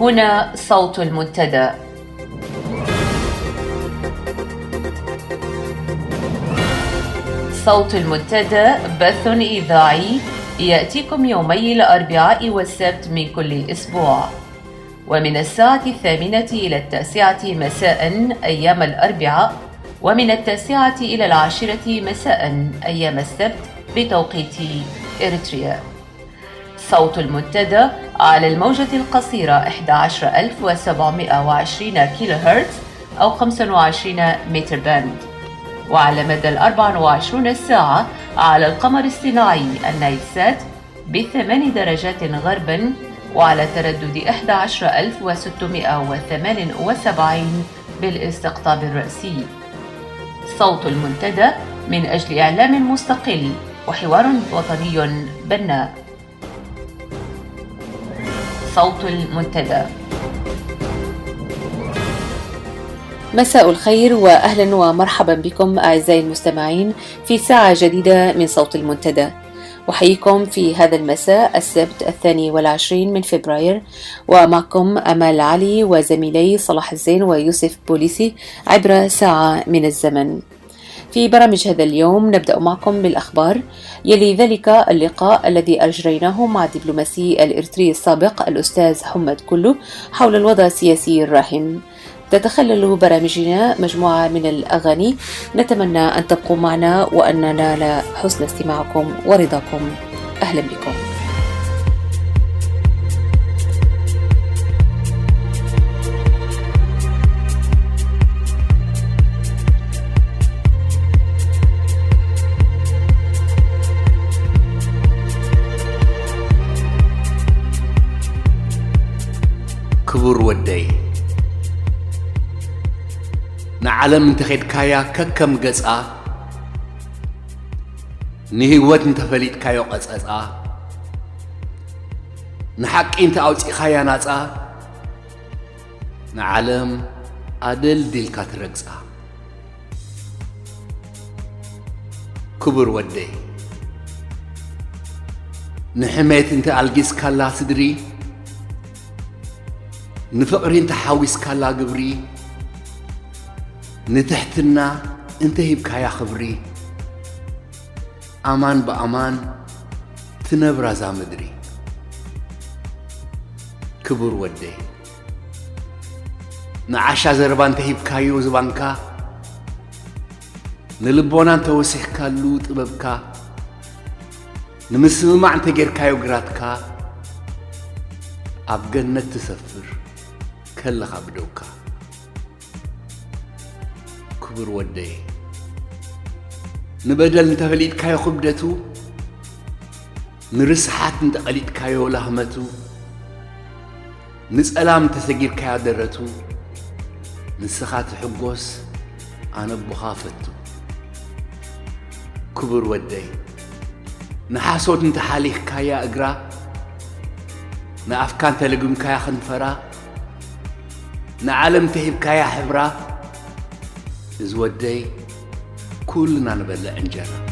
هنا صوت المنتدى. صوت المنتدى بث إذاعي يأتيكم يومي الأربعاء والسبت من كل أسبوع، ومن الساعة 8 إلى 9 مساء أيام الأربعاء، ومن 9 إلى 10 مساء أيام السبت بتوقيت إريتريا. صوت المنتدى على الموجة القصيرة 11720 كيلو هرتز أو 25 متر باند، وعلى مدى 24 ساعة على القمر الصناعي النايلسات ب8 درجات غربا، وعلى تردد 11678 بالاستقطاب الرأسي. صوت المنتدى من أجل إعلام مستقل وحوار وطني بناء. صوت المنتدى. مساء الخير وأهلا ومرحبا بكم أعزائي المستمعين في ساعة جديدة من صوت المنتدى. أحييكم في هذا المساء السبت 22 من فبراير، ومعكم أمال علي وزميلي صلاح الزين ويوسف بوليسي عبر ساعة من الزمن. في برامج هذا اليوم نبدأ معكم بالأخبار، يلي ذلك اللقاء الذي أجريناه مع الدبلوماسي الإريتري السابق الأستاذ حمد كلو حول الوضع السياسي الراهن. تتخلل برامجنا مجموعة من الأغاني، نتمنى أن تبقوا معنا وأن ننال حسن استماعكم ورضاكم. أهلا بكم. كبر ودي نعلم انتخيد كايا ككم قصا نهيوت انتفليت كايو قصا نحق انت اوتي خايا ناصا نعلم عدل ديلكا ترقصا. كبر ودي نحميت انت الجيس كالا صدري، نفقري انت حاويس كالا قبري، نتحتنا انت هيبكايا خبري، امان بامان تنبرا زامدري. كبر ودي نعاشا زربان تهيبكايو زبانكا، نلبونا انت وسيح كالو طببكا، نمسمع انت جيركايو قراتكا، اب جنة تسفر كل خبدوكا. كبر ودي نبدل انت فليت كايو خبدتو، نرسحات انت قليت كايو لهمتو، نسألام تسجير كايو درتو، نسخات حقوس انا بخافتو. كبر ودي نحاسوت انت حاليخ كايا اقرا، نافكان تلقم كايا خنفرا، نعلم تهيب كايا حبرا. زودي كلنا نبلع انجرا.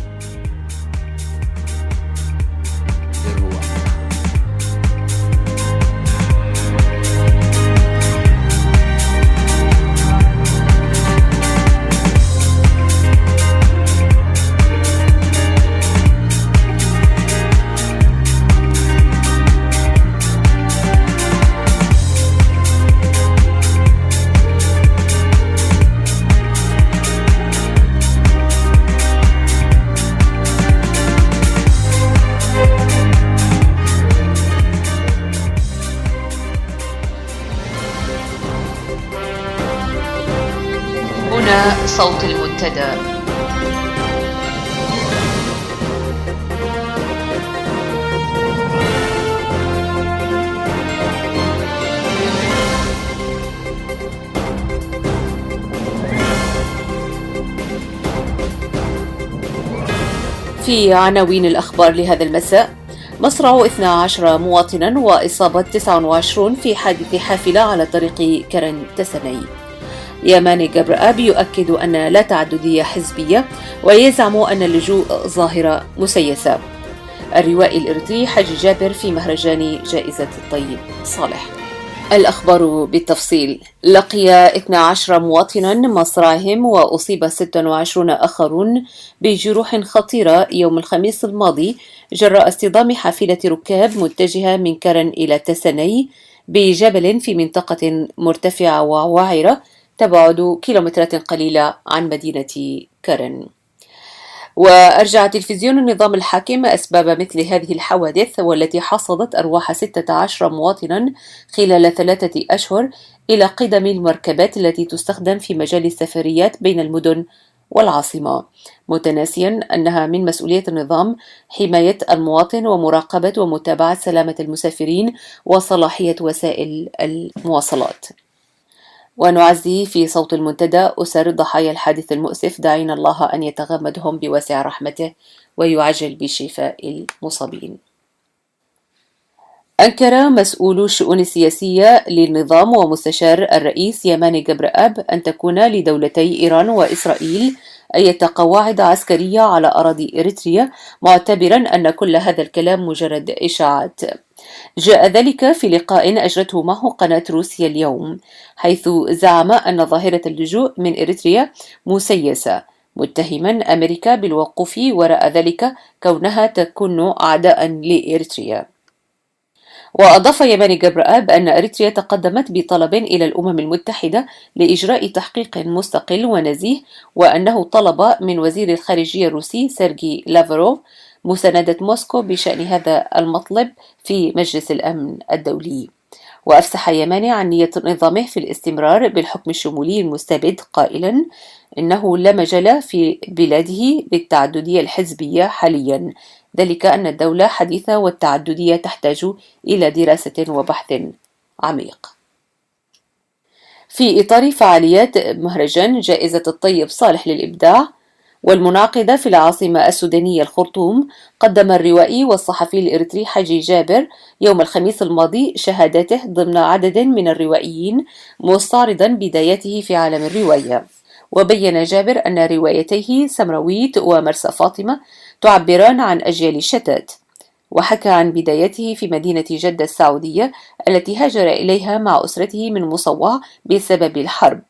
هنا صوت المنتدى. في عناوين الأخبار لهذا المساء: مصرع 12 مواطنا وإصابة 29 في حادث حافلة على طريق كرن تسني. يماني جبرآب يؤكد أن لا تعددية حزبية ويزعم أن اللجوء ظاهرة مسيسة. الروائي الإريتري حاج جابر في مهرجان جائزة الطيب صالح. الأخبار بالتفصيل. لقي 12 مواطنا مصراعهم وأصيب 26 آخرون بجروح خطيرة يوم الخميس الماضي جراء اصطدام حافلة ركاب متجهة من كرن إلى تسني بجبل في منطقة مرتفعة ووعرة تبعد كيلومترات قليلة عن مدينة كرن. وأرجع تلفزيون النظام الحاكم أسباب مثل هذه الحوادث والتي حصدت أرواح 16 مواطنا خلال 3 أشهر إلى قدم المركبات التي تستخدم في مجال السفريات بين المدن والعاصمة، متناسيا أنها من مسؤولية النظام حماية المواطن ومراقبة ومتابعة سلامة المسافرين وصلاحية وسائل المواصلات. ونعزي في صوت المنتدى أسر ضحايا الحادث المؤسف، داعين الله أن يتغمدهم بواسع رحمته ويعجل بشفاء المصابين. أنكر مسؤول الشؤون السياسية للنظام ومستشار الرئيس يماني جبرآب أن تكون لدولتي إيران وإسرائيل أي قواعد عسكرية على أراضي إريتريا، معتبرا أن كل هذا الكلام مجرد إشاعات. جاء ذلك في لقاء أجرته معه قناة روسيا اليوم، حيث زعم أن ظاهرة اللجوء من إريتريا مسيسة، متهما أمريكا بالوقوف وراء ذلك كونها تكون أعداء لإريتريا. وأضاف يماني جبرآب أن إريتريا تقدمت بطلب إلى الأمم المتحدة لإجراء تحقيق مستقل ونزيه، وأنه طلب من وزير الخارجية الروسي سيرجي لافروف مساندة موسكو بشأن هذا المطلب في مجلس الأمن الدولي. وأفسح يماني عن نية نظامه في الاستمرار بالحكم الشمولي المستبد، قائلا إنه لا مجال في بلاده للتعددية الحزبية حاليا، ذلك أن الدولة حديثة والتعددية تحتاج إلى دراسة وبحث عميق. في إطار فعاليات مهرجان جائزة الطيب صالح للإبداع والمنعقدة في العاصمة السودانية الخرطوم، قدم الروائي والصحفي الإريتري حجي جابر يوم الخميس الماضي شهاداته ضمن عدد من الروائيين، مستعرضا بداياته في عالم الرواية. وبين جابر أن روايتيه سمرويت ومرسى فاطمة تعبران عن أجيال شتات، وحكى عن بدايته في مدينة جدة السعودية التي هاجر إليها مع أسرته من مصوع بسبب الحرب،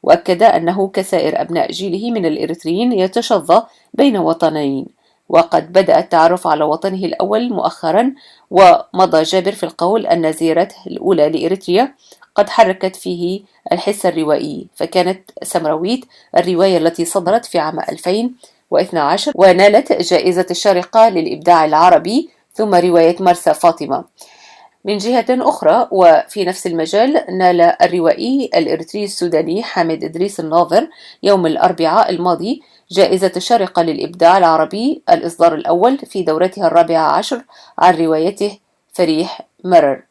وأكد أنه كسائر أبناء جيله من الإريتريين يتشظى بين وطنين، وقد بدأ التعرف على وطنه الأول مؤخرا. ومضى جابر في القول أن زيارته الأولى لإريتريا قد حركت فيه الحس الروائي، فكانت سمرويت الرواية التي صدرت في عام 2012 ونالت جائزة الشارقة للإبداع العربي، ثم رواية مرسى فاطمة. من جهة أخرى وفي نفس المجال، نال الروائي الإريتري السوداني حامد إدريس الناظر يوم الأربعاء الماضي جائزة الشارقة للإبداع العربي الإصدار الأول في دورتها 14 عن روايته فريح مرر،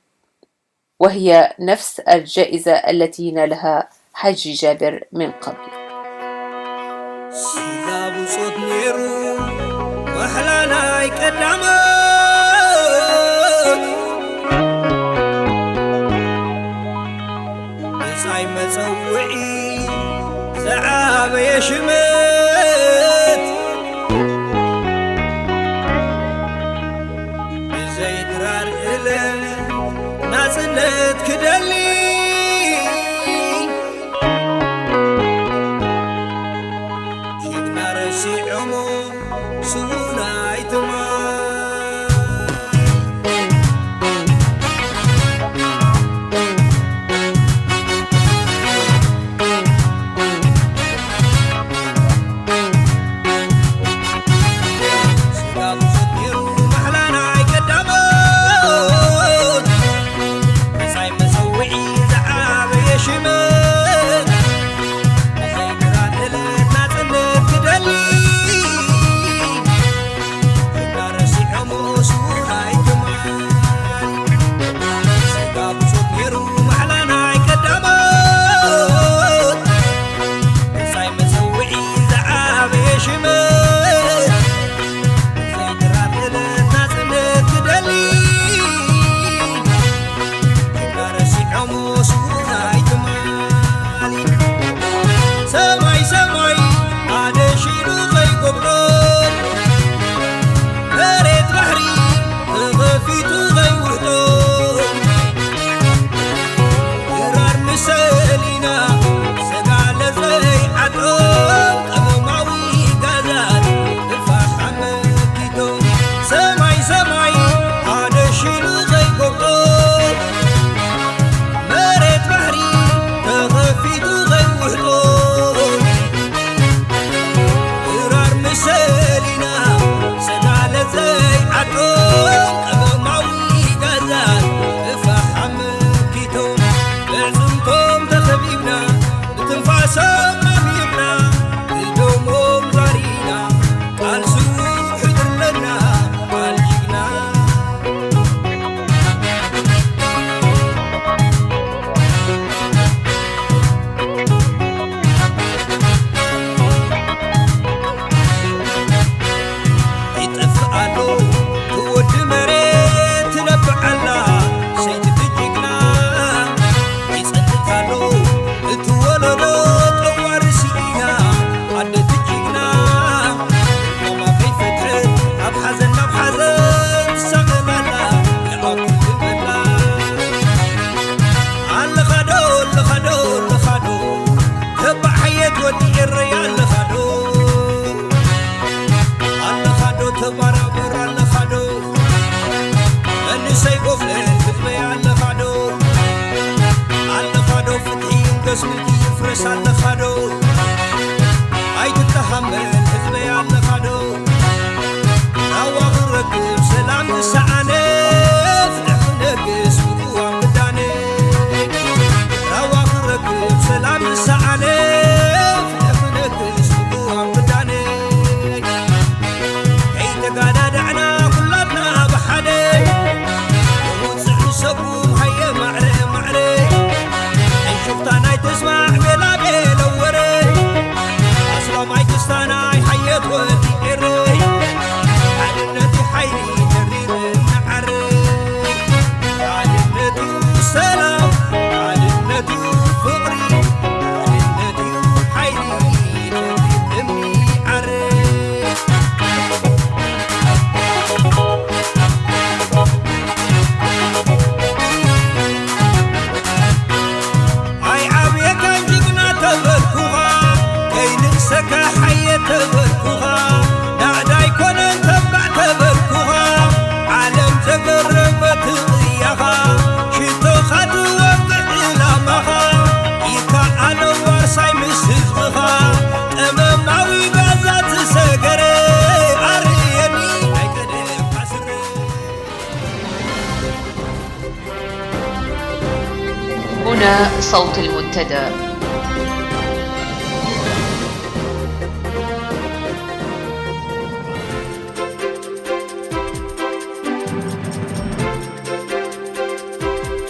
وهي نفس الجائزة التي نالها حجي جابر من قبل. مزوعي زعاب يشمت بزيد رار إلي نازلت كدلي شفنا رشي عمو سونا يتما محلانا قدامون بزاي مزوعي برا لخدو أني سيقف الكتبة على خدو فتحي وقسمك يفرس على خدو هاي تتحمل الكتبة على خدو رواق الركب سلام السعانة فتح نقس وقوة مداني رواق الركب سلام السعانة فتح نقس وقوة مداني هي تقادعنا كلنا بحدي وموتسع سبوم هيا معري هي شفتانا تسمع بلا بلا وري أصلا ما يكستانا حيات ودي إري عدنتي حيلي تريد النعري عدنتي والسلام عدنتي وفقري عدنتي وحيلي تريد النعري هاي عابية كان جبنا تبركوها كي ننسك حية تبركوها نعدا يكون تبع تبركوها عالم تقربت ضيها شتوخة توقع إلامها يكا على ورساي مسزغها أمام معوي قازات سقري عريني هاي كده حسري هنا صوت المنتدى.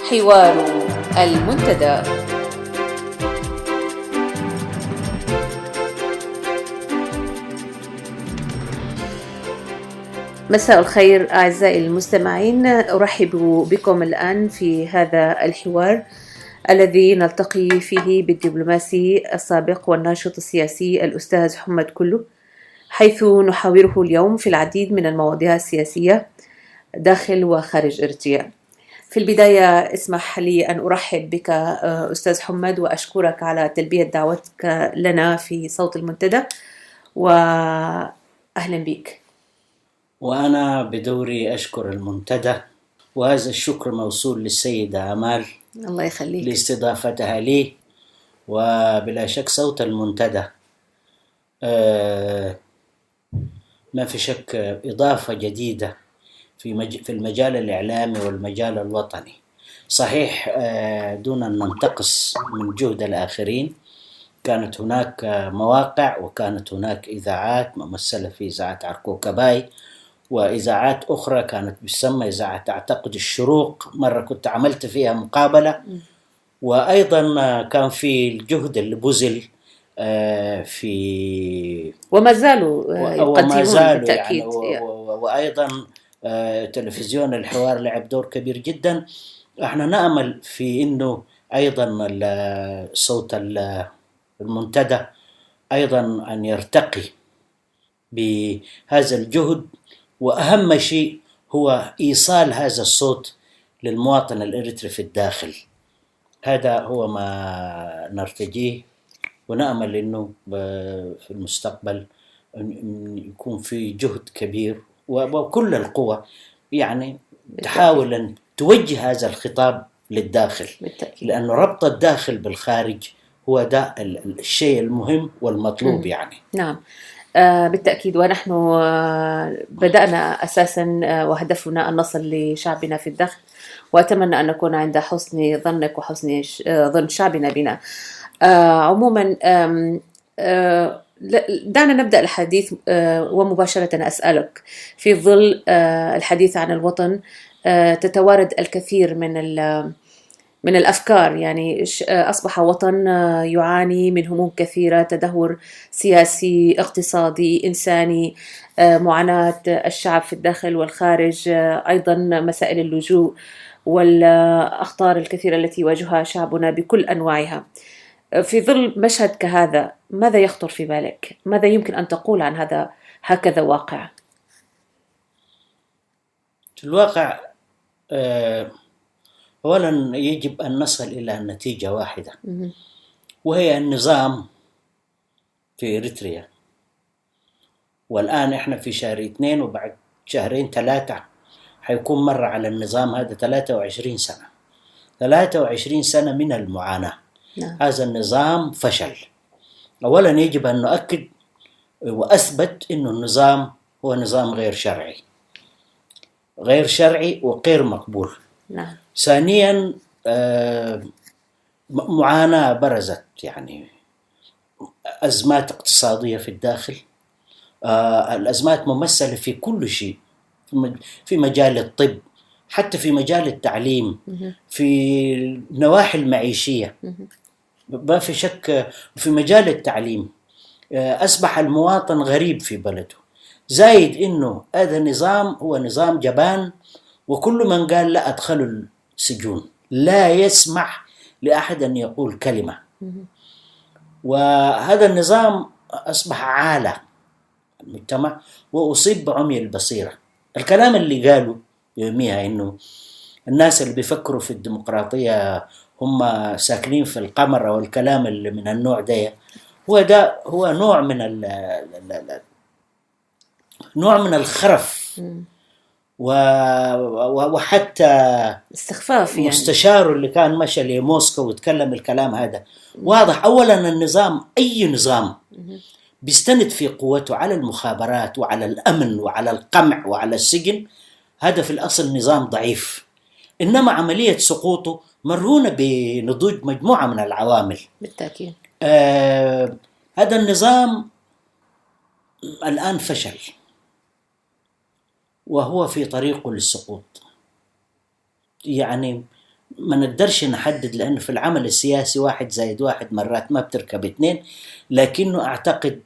حوار المنتدى. مساء الخير أعزائي المستمعين، أرحب بكم الآن في هذا الحوار الذي نلتقي فيه بالدبلوماسي السابق والناشط السياسي الأستاذ حمد كلو، حيث نحاوره اليوم في العديد من المواضيع السياسية داخل وخارج إريتريا. في البداية اسمح لي أن أرحب بك أستاذ حمد وأشكرك على تلبية دعوتك لنا في صوت المنتدى، وأهلا بك. وأنا بدوري أشكر المنتدى، وهذا الشكر موصول للسيدة آمال الله يخليك لاستضافتها لي. وبلا شك صوت المنتدى ما في شك إضافة جديدة في المجال الإعلامي والمجال الوطني. صحيح دون أن ننتقص من جهد الآخرين، كانت هناك مواقع وكانت هناك إذاعات ممثلة في إذاعة عرقوكباي، وإذاعات أخرى كانت بتسمى إذاعة أعتقد الشروق، مرة كنت عملت فيها مقابلة. وأيضا كان في الجهد اللي بذل في وما زالوا يقدمون بالتأكيد يعني وأيضا تلفزيون الحوار لعب دور كبير جدا. احنا نأمل في انه ايضا صوت المنتدى ايضا ان يرتقي بهذا الجهد، واهم شيء هو ايصال هذا الصوت للمواطن الاريتري في الداخل. هذا هو ما نرتجيه، ونأمل انه في المستقبل أن يكون في جهد كبير وكل القوى يعني تحاول أن توجه هذا الخطاب للداخل، لأنه ربط الداخل بالخارج هو ده الشيء المهم والمطلوب يعني. نعم بالتأكيد. ونحن بدأنا أساسا وهدفنا أن نصل لشعبنا في الداخل، وأتمنى أن نكون عند حسن ظنك وحسن ظن شعبنا بنا. عموما دعنا نبدأ الحديث ومباشرة أسألك في ظل الحديث عن الوطن تتوارد الكثير من الأفكار، يعني أصبح وطن يعاني من هموم كثيرة، تدهور سياسي اقتصادي إنساني، معاناة الشعب في الداخل والخارج، أيضا مسائل اللجوء والأخطار الكثيرة التي يواجهها شعبنا بكل أنواعها. في ظل مشهد كهذا ماذا يخطر في بالك؟ ماذا يمكن أن تقول عن هكذا واقع؟ الواقع أولا يجب أن نصل إلى نتيجة واحدة، وهي النظام في إريتريا. والآن إحنا في شهر 2، وبعد شهرين 3 حيكون مر على النظام هذا 23 سنة. 23 سنة من المعاناة. هذا النظام فشل. أولا يجب أن نؤكد وأثبت أنه النظام هو نظام غير شرعي وغير مقبول. ثانيا معاناة برزت، يعني أزمات اقتصادية في الداخل، الأزمات ممثلة في كل شيء، في مجال الطب، حتى في مجال التعليم، في النواحي المعيشية، ما في شك. في مجال التعليم أصبح المواطن غريب في بلده، زايد إنه هذا النظام هو نظام جبان، وكل من قال لا أدخله السجون، لا يسمح لأحد أن يقول كلمة. وهذا النظام أصبح عالة المجتمع وأصيب بعمي البصيرة. الكلام اللي قالوا يوميها إنه الناس اللي بيفكروا في الديمقراطية هم ساكنين في القمر، أو الكلام اللي من النوع ده هو نوع من الخرف وحتى استخفاف. يعني مستشاره اللي كان مشى لموسكو وتكلم الكلام هذا واضح. أولا النظام، أي نظام بيستند في قوته على المخابرات وعلى الأمن وعلى القمع وعلى السجن، هذا في الأصل نظام ضعيف. إنما عملية سقوطه مرهونة بنضوج مجموعة من العوامل. بالتأكيد هذا النظام الآن فشل وهو في طريقه للسقوط. يعني ما نقدرش نحدد، لأنه في العمل السياسي 1 زائد 1 مرات ما بتركب 2، لكنه أعتقد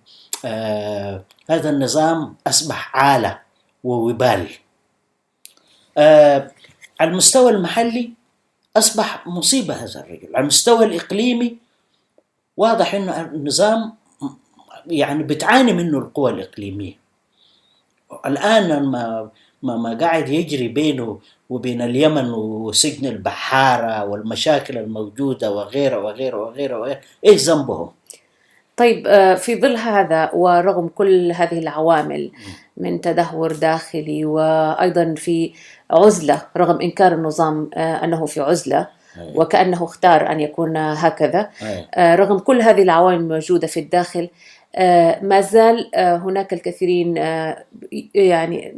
هذا النظام أصبح عالة ووبال. على المستوى المحلي أصبح مصيبة هذا الرجل. على المستوى الإقليمي واضح إنه النظام يعني بتعاني منه القوى الإقليمية. الآن ما قاعد يجري بينه وبين اليمن وسجن البحارة والمشاكل الموجودة وغيره وغيره وغيره وغيره، إيه ذنبهم؟ طيب، في ظل هذا ورغم كل هذه العوامل من تدهور داخلي، وأيضا في عزلة رغم إنكار النظام أنه في عزلة وكأنه اختار أن يكون هكذا، رغم كل هذه العوامل الموجودة في الداخل، ما زال هناك الكثيرين يعني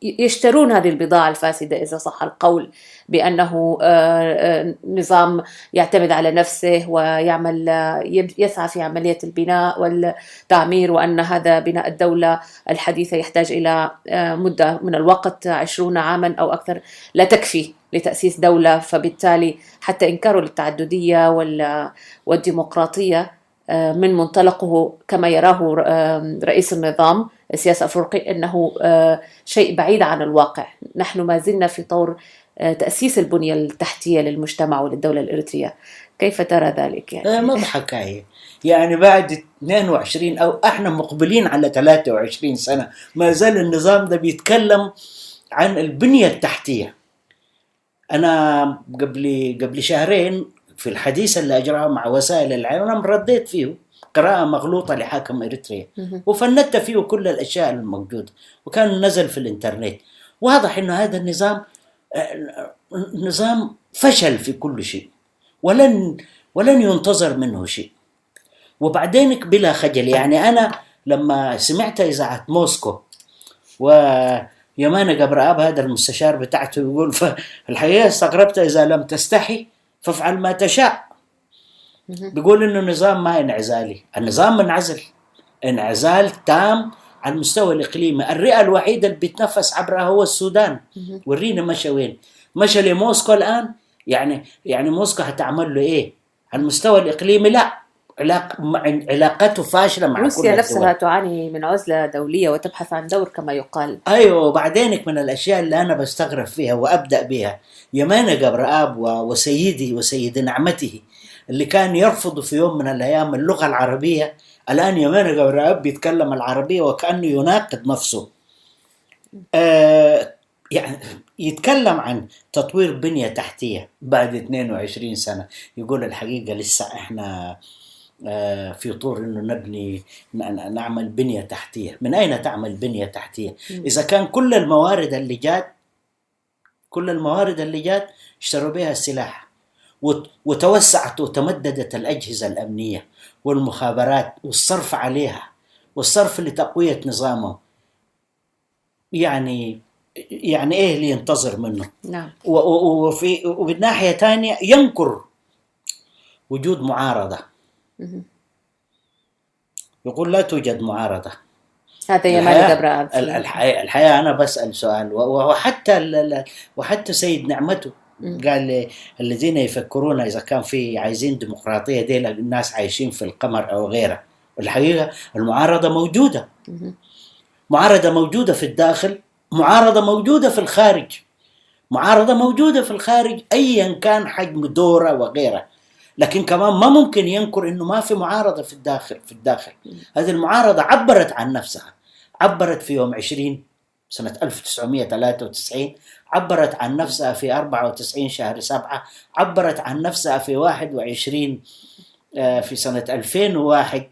يشترون هذه البضاعة الفاسدة إذا صح القول، بأنه نظام يعتمد على نفسه ويعمل يسعى في عملية البناء والتعمير، وأن هذا بناء الدولة الحديثة يحتاج إلى مدة من الوقت 20 عاما أو أكثر لا تكفي لتأسيس دولة. فبالتالي حتى إنكاره للتعددية والديمقراطية من منطلقه كما يراه رئيس النظام السياسي الأفريقي أنه شيء بعيد عن الواقع. نحن ما زلنا في طور تأسيس البنية التحتية للمجتمع وللدولة الإريترية. كيف ترى ذلك؟ يعني مضحكة، يعني بعد 22 أو احنا مقبلين على 23 سنة ما زال النظام ده بيتكلم عن البنية التحتية. أنا قبل شهرين في الحديث اللي أجراه مع وسائل الإعلام أنا رديت فيه قراءة مغلوطة لحاكم إريتريا وفندت فيه كل الأشياء الموجودة، وكان نزل في الإنترنت. واضح إنه هذا النظام فشل في كل شيء، ولن ينتظر منه شيء. وبعدين بلا خجل، يعني أنا لما سمعت إذاعة موسكو ويمانة قبرآب هذا المستشار بتاعته يقول، فالحقيقة استغربت، إذا لم تستحي فافعل ما تشاء. بيقول إنه النظام ما انعزالي، النظام انعزال تام على المستوى الإقليمي. الرئة الوحيدة اللي بيتنفس عبرها هو السودان. ورينا مشى وين؟ مشى لموسكو الآن. يعني موسكو هتعمل له إيه؟ على المستوى الإقليمي لا، علاقته فاشلة مع روسيا نفسها تعاني من عزلة دولية وتبحث عن دور كما يقال. أيوة. وبعدينك من الأشياء اللي أنا بستغرب فيها وأبدأ بها، يمانة قبرآب وسيد نعمته اللي كان يرفض في يوم من الأيام اللغة العربية، الآن يمانة قبرآب بيتكلم العربية وكأنه يناقض نفسه. يعني يتكلم عن تطوير بنية تحتية بعد 22 سنة. يقول الحقيقة لسه إحنا في طور انه نبني نعمل بنية تحتية. من اين تعمل بنية تحتية اذا كان كل الموارد اللي جات اشتروا بها السلاح، وتوسعت وتمددت الأجهزة الأمنية والمخابرات والصرف عليها والصرف لتقوية نظامه. يعني إيه اللي ينتظر منه؟ نعم. وبالناحية تانية ينكر وجود معارضة، يقول لا توجد معارضة. هذا يا مالك أبراهيم. الحقيقة أنا بسأل سؤال، وحتى سيد نعمته قال الذين يفكرون إذا كان في عايزين ديمقراطية دي الناس عايشين في القمر أو غيره. الحقيقة المعارضة موجودة، معارضة موجودة في الداخل، معارضة موجودة في الخارج، معارضة موجودة في الخارج أيا كان حجم دوره وغيره. لكن كمان ما ممكن ينكر إنه ما في معارضة في الداخل. هذه المعارضة عبرت عن نفسها، عبرت في يوم 20 سنة 1993، عبرت عن نفسها في 94 شهر 7، عبرت عن نفسها في 21 في سنة 2001،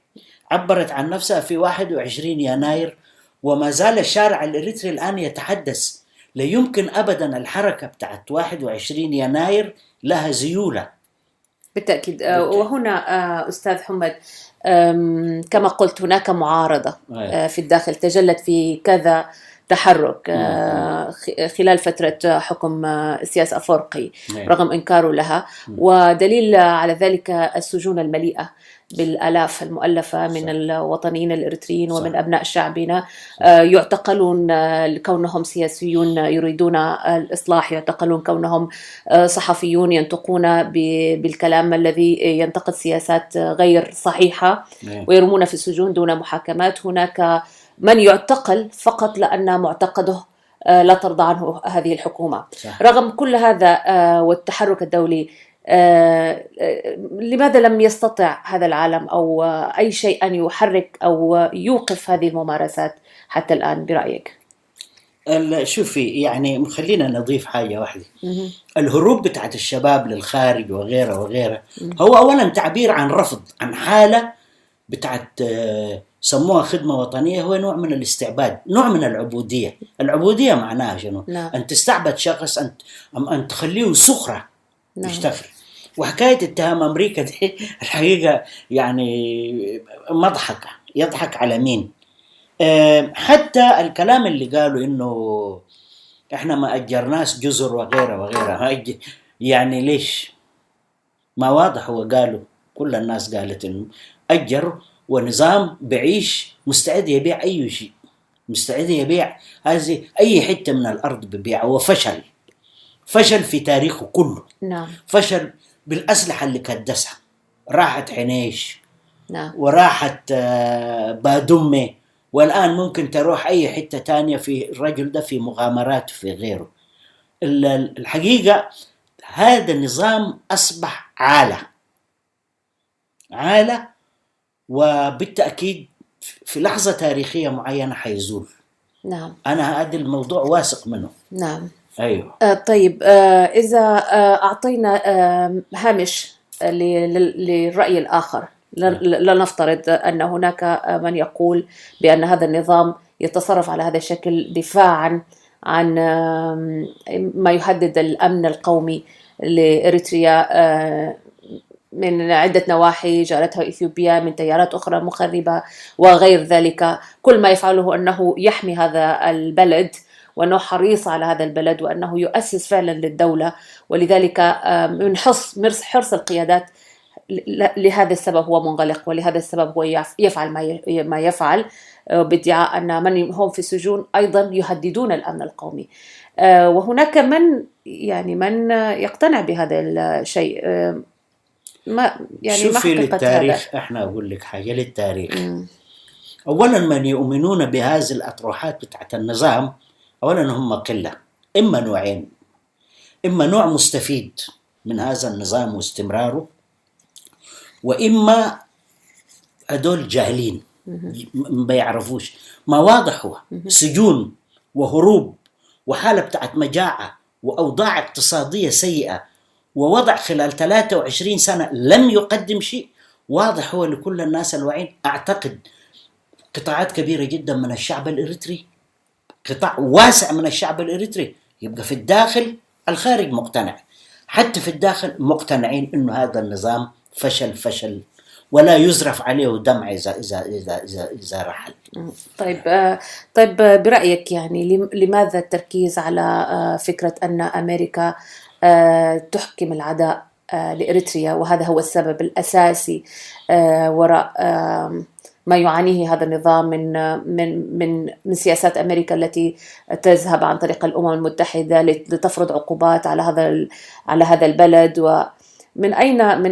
عبرت عن نفسها في 21 يناير. وما زال الشارع الإريتري الآن يتحدث. لا يمكن أبدا الحركة بتاعت 21 يناير لها زيولة. بالتأكيد. وهنا أستاذ حمد، كما قلت هناك معارضة في الداخل تجلت في كذا تحرك خلال فترة حكم سياس أفورقي رغم إنكاره لها، ودليل على ذلك السجون المليئة بالآلاف المؤلفة من الوطنيين الإريتريين ومن أبناء شعبنا، يعتقلون كونهم سياسيون يريدون الإصلاح، يعتقلون كونهم صحفيون ينطقون بالكلام الذي ينتقد سياسات غير صحيحة، ويرمون في السجون دون محاكمات. هناك من يعتقل فقط لأن معتقده لا ترضى عنه هذه الحكومة. رغم كل هذا والتحرك الدولي، لماذا لم يستطع هذا العالم أو أي شيء أن يحرك أو يوقف هذه الممارسات حتى الآن برأيك؟ شوفي، يعني خلينا نضيف حاجة واحدة. الهروب بتاعت الشباب للخارج وغيره هو أولا تعبير عن رفض، عن حالة بتاعت سموها خدمة وطنية، هو نوع من الاستعباد، نوع من العبودية. العبودية معناها شنو؟ أن تستعبد شخص، أن تخليه سخرة يشتغل. وحكاية اتهام أمريكا دي الحقيقة يعني مضحكة، يضحك على مين؟ حتى الكلام اللي قالوا إنه إحنا ما أجرناش جزر وغيره، يعني ليش؟ ما واضح. هو قالوا، كل الناس قالت إنه أجر ونظام بعيش مستعد يبيع أي شيء، مستعد يبيع هذه أي حتة من الأرض ببيع. وفشل في تاريخه كله. نعم. فشل بالأسلحة اللي كدسها، راحت حنيش. نعم. وراحت بادمة، والآن ممكن تروح أي حتة تانية في الرجل ده في مغامرات في غيره. الحقيقة هذا النظام أصبح عالة، وبالتأكيد في لحظة تاريخية معينة حيزول. نعم. أنا هذا الموضوع واثق منه. نعم. أيوه. طيب، إذا أعطينا هامش للرأي الآخر، لا نفترض أن هناك من يقول بأن هذا النظام يتصرف على هذا الشكل دفاعا عن ما يهدد الأمن القومي لإريتريا من عدة نواحي جارتها إثيوبيا، من تيارات أخرى مخربة وغير ذلك. كل ما يفعله أنه يحمي هذا البلد، وأنه حريص على هذا البلد، وأنه يؤسس فعلا للدولة. ولذلك من حرص القيادات لهذا السبب هو منغلق، ولهذا السبب هو يفعل ما يفعل، بادعاء أن من هم في السجون أيضا يهددون الأمن القومي. وهناك من يقتنع بهذا الشيء. ما شوفي للتاريخ هذا؟ احنا اقول لك حاجه للتاريخ. اولا من يؤمنون بهذه الاطروحات بتاعت النظام، اولا هم قله، اما نوعين: اما نوع مستفيد من هذا النظام واستمراره، واما هدول جاهلين ما يعرفوش. ما واضح هو سجون وهروب وحاله بتاعت مجاعه واوضاع اقتصاديه سيئه، ووضع خلال 23 سنة لم يقدم شيء، واضح هو لكل الناس الواعين. أعتقد قطاعات كبيرة جدا من الشعب الإريتري، قطاع واسع من الشعب الإريتري يبقى في الداخل، الخارج مقتنع، حتى في الداخل مقتنعين إنه هذا النظام فشل ولا يزرف عليه دمع إذا رحل. طيب برأيك يعني لماذا التركيز على فكرة أن أمريكا تحكم العداء لإريتريا، وهذا هو السبب الأساسي وراء ما يعانيه هذا النظام من سياسات أمريكا التي تذهب عن طريق الأمم المتحدة لتفرض عقوبات على هذا البلد؟ ومن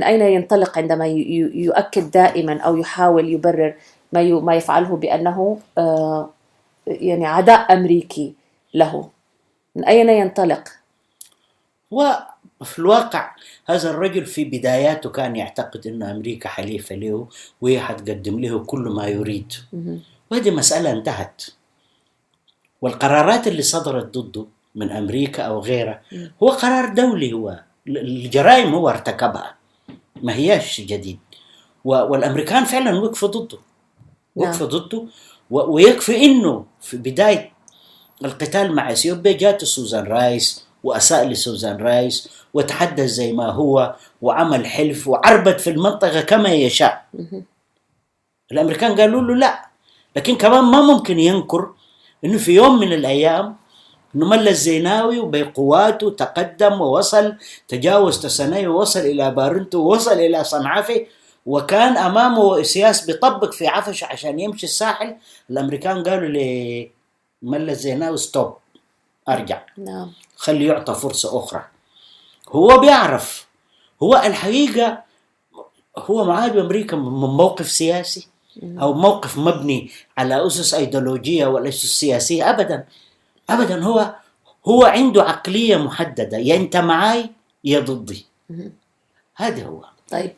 أين ينطلق عندما يؤكد دائما أو يحاول يبرر ما يفعله بأنه يعني عداء أمريكي له؟ من أين ينطلق؟ وفي الواقع هذا الرجل في بداياته كان يعتقد أن أمريكا حليفة له وهي حتقدم له كل ما يريد، وهذه مسألة انتهت. والقرارات اللي صدرت ضده من أمريكا أو غيرها هو قرار دولي، هو الجرائم هو ارتكبها، ما هياش جديد. والأمريكان فعلا وقفوا ضده ويكفي إنه في بداية القتال مع إثيوبيا جات سوزان رايس وأساء لسوزان رايس وتحدث زي ما هو وعمل حلف وعربت في المنطقة كما يشاء. الأمريكان قالوا له لا، لكن كمان ما ممكن ينكر إنه في يوم من الأيام إنه ملا الزيناوي وبقواته تقدم ووصل، تجاوز تسني ووصل إلى بارنتو ووصل إلى صنعافي، وكان أمامه سياس بيطبق في عفش عشان يمشي الساحل. الأمريكان قالوا لملا الزيناوي ستوب، أرجع، خلي يعطى فرصة أخرى. هو بيعرف، هو الحقيقة هو معاد بأمريكا من موقف سياسي أو موقف مبني على أسس أيديولوجية ولا أسس سياسية، أبدا. هو عنده عقلية محددة، يا أنت معاي يا ضدي، هذا هو. طيب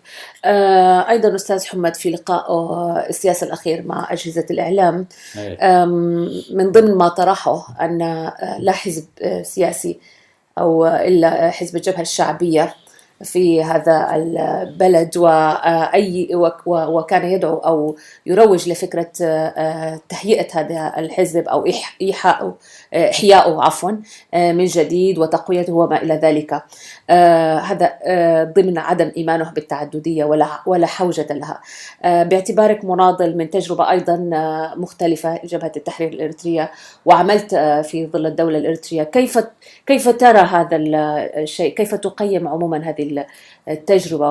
أيضا أستاذ حمد في لقائه السياسي الأخير مع أجهزة الإعلام من ضمن ما طرحه أن لا حزب سياسي أو إلا حزب الجبهة الشعبية في هذا البلد، وكان يدعو أو يروج لفكرة تهيئة هذا الحزب أو إحياؤه من جديد وتقويته وما إلى ذلك. هذا ضمن عدم إيمانه بالتعددية ولا حوجة لها. باعتبارك مناضل من تجربة أيضا مختلفة، جبهة التحرير الإريترية، وعملت في ظل الدولة الإريترية، كيف ترى هذا الشيء؟ كيف تقيم عموما هذه التجربة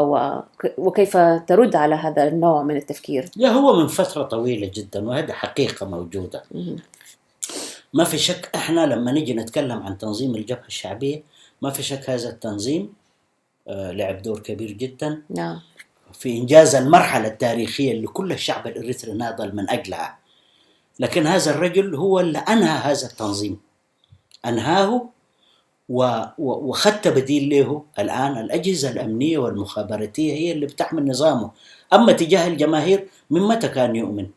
وكيف ترد على هذا النوع من التفكير؟ هو من فترة طويلة جدا، وهذا حقيقة موجودة. ما في شك احنا لما نيجي نتكلم عن تنظيم الجبهة الشعبية، ما في شك هذا التنظيم لعب دور كبير جدا في إنجاز المرحلة التاريخية اللي كل الشعب الإريتري ناضل من أجلها. لكن هذا الرجل هو اللي أنهى هذا التنظيم، أنهاه وخدت بديل له. الآن الأجهزة الأمنية والمخابراتية هي اللي بتحمل نظامه. أما تجاه الجماهير، من متى كان يؤمن؟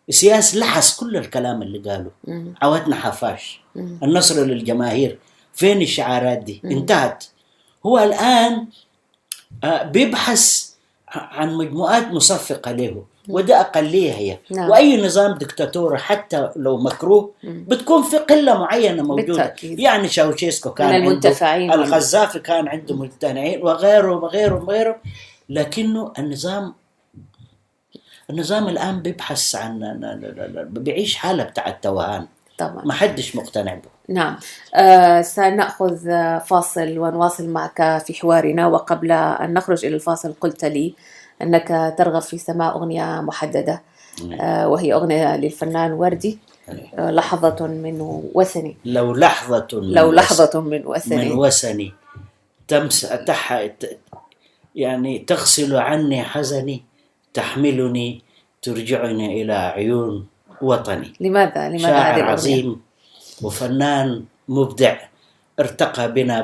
السياسي لحس كل الكلام اللي قاله، عودنا حفاش، النصر للجماهير، فين الشعارات دي؟ انتهت. هو الآن بيبحث عن مجموعات مصفقة له، وده أقلية هي. وأي نظام دكتاتوري حتى لو مكروه بتكون في قلة معينة موجودة بالتأكيد. يعني شاوشيسكو كان عنده، القذافي كان عنده مجتمعين وغيره، لكنه النظام الآن بيبحث عن بيعيش حالة بتاع التوهان، طبعا ما حدش مقتنع به. نعم. سنأخذ فاصل ونواصل معك في حوارنا، وقبل أن نخرج إلى الفاصل قلت لي أنك ترغب في سماع أغنية محددة، وهي أغنية للفنان وردي، لحظة من وثني. لو لحظة من وثني يعني تغسل عني حزني، تحملني ترجعني إلى عيون وطني. لماذا شاعر عظيم وفنان مبدع ارتقى بنا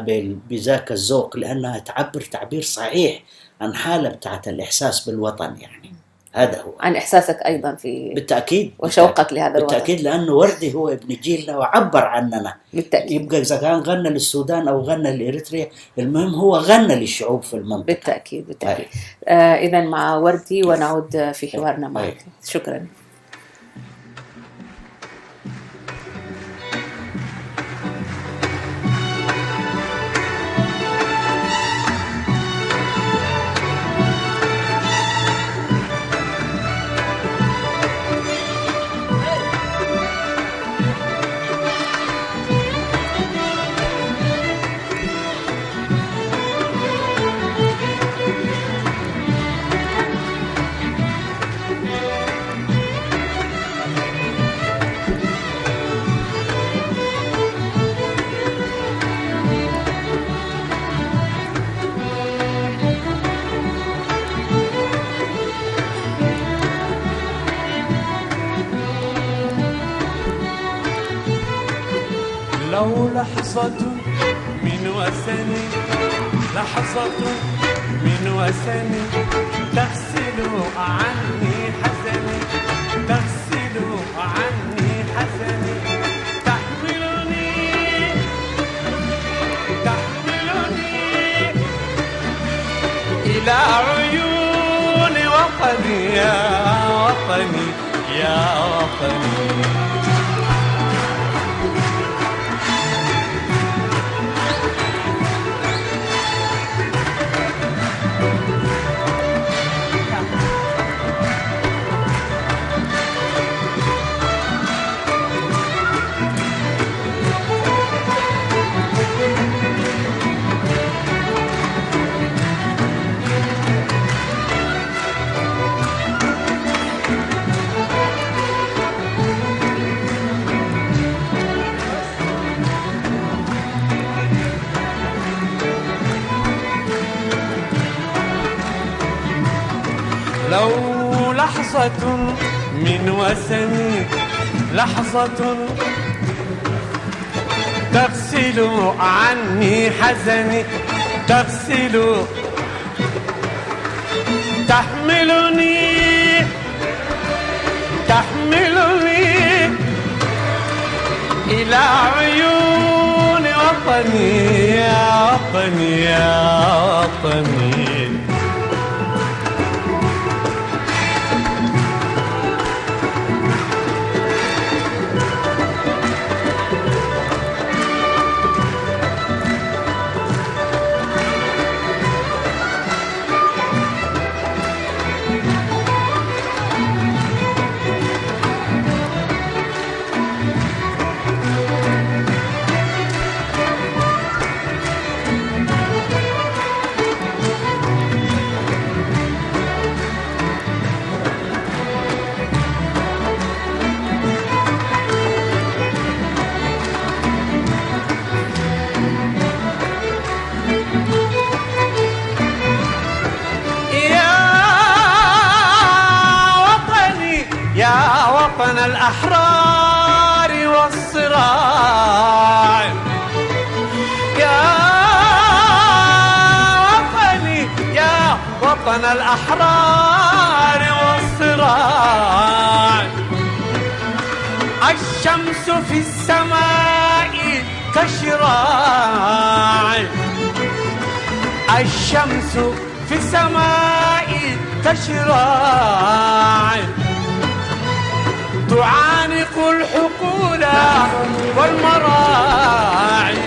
بذاك الذوق، لأنها تعبر تعبير صحيح عن حالة بتاعت الإحساس بالوطن. يعني هذا هو. عن إحساسك أيضا في بالتأكيد وشوقك لهذا الوطن. بالتأكيد، لأنه وردي هو ابن جيلنا وعبر عننا. بالتأكيد. يبقى إذا كان غنى للسودان أو غنى لإريتريا، المهم هو غنى للشعوب في المنطقة. بالتأكيد بالتأكيد. إذا مع وردي ونعود في حوارنا معك. شكرا. لو لحظة من وثني، لحظة من وثني تغسل عني حزني، تغسل عني حزني، تحملني إلى عيون وطني يا وطني يا وطني. لو لحظة من وثني، لحظة تغسل عني حزني، تغسل تحملني إلى عيون وطني يا وطني يا وطني. يا وطن الأحرار والصراع، يا وطني يا وطن الأحرار والصراع. الشمس في السماء كشراع، الشمس في السماء كشراع، تعانق الحقول والمراعي